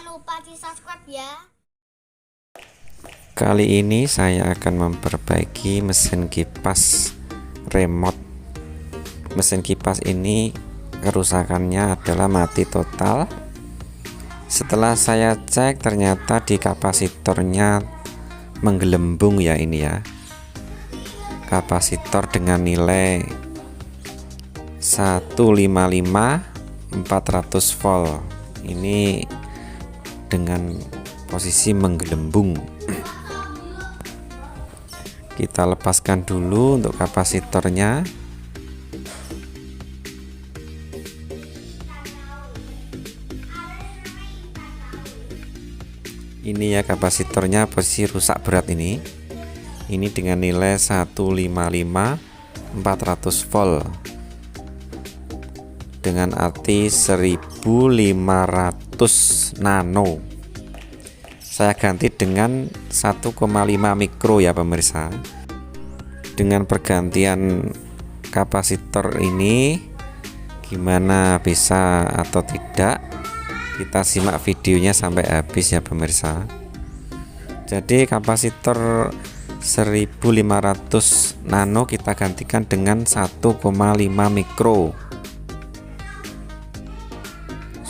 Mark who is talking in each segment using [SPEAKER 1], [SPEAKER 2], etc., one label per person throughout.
[SPEAKER 1] Jangan lupa di subscribe ya.
[SPEAKER 2] Kali ini saya akan memperbaiki mesin kipas remote. Mesin kipas ini kerusakannya adalah mati total. Setelah saya cek, ternyata di kapasitornya menggelembung ya, ini ya. Kapasitor dengan nilai 155/400 volt. Ini dengan posisi menggelembung. Kita lepaskan dulu untuk kapasitornya. Ini ya kapasitornya, posisi rusak berat ini. Ini dengan nilai 155/400 volt dengan arti 1500 nano. Saya ganti dengan 1,5 mikro ya pemirsa. Dengan pergantian kapasitor ini gimana, bisa atau tidak, kita simak videonya sampai habis ya pemirsa. Jadi kapasitor 1500 nano kita gantikan dengan 1,5 mikro.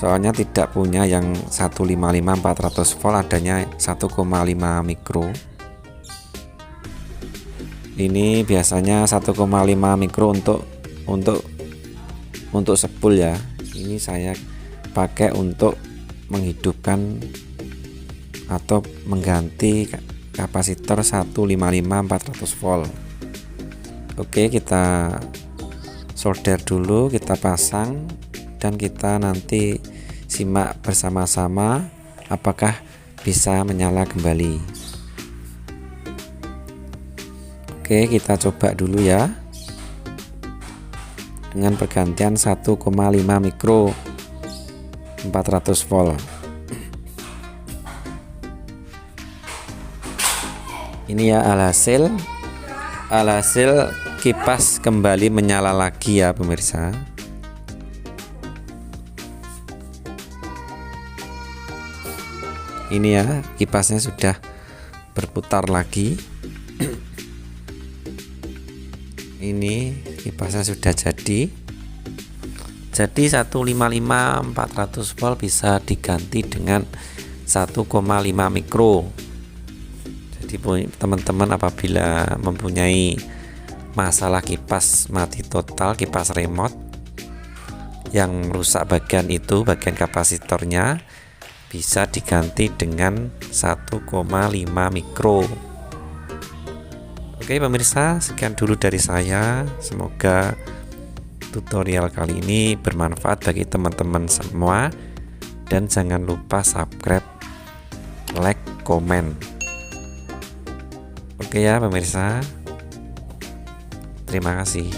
[SPEAKER 2] Soalnya tidak punya yang 155/400 volt, adanya 1,5 mikro. Ini biasanya 1,5 mikro untuk spool ya. Ini saya pakai untuk menghidupkan atau mengganti kapasitor 155/400 volt. Oke, kita solder dulu, kita pasang, dan kita nanti simak bersama-sama apakah bisa menyala kembali. Oke, kita coba dulu ya dengan pergantian 1,5 mikro 400 volt. Ini ya alhasil kipas kembali menyala lagi ya pemirsa. Ini ya kipasnya sudah berputar lagi. Ini kipasnya sudah jadi 155/400 volt bisa diganti dengan 1,5 mikro. Jadi teman-teman apabila mempunyai masalah kipas mati total, kipas remote yang rusak bagian itu, bagian kapasitornya, bisa diganti dengan 1,5 mikro. Oke pemirsa, sekian dulu dari saya. Semoga tutorial kali ini bermanfaat bagi teman-teman semua, dan jangan lupa subscribe, like, komen. Oke ya pemirsa, terima kasih.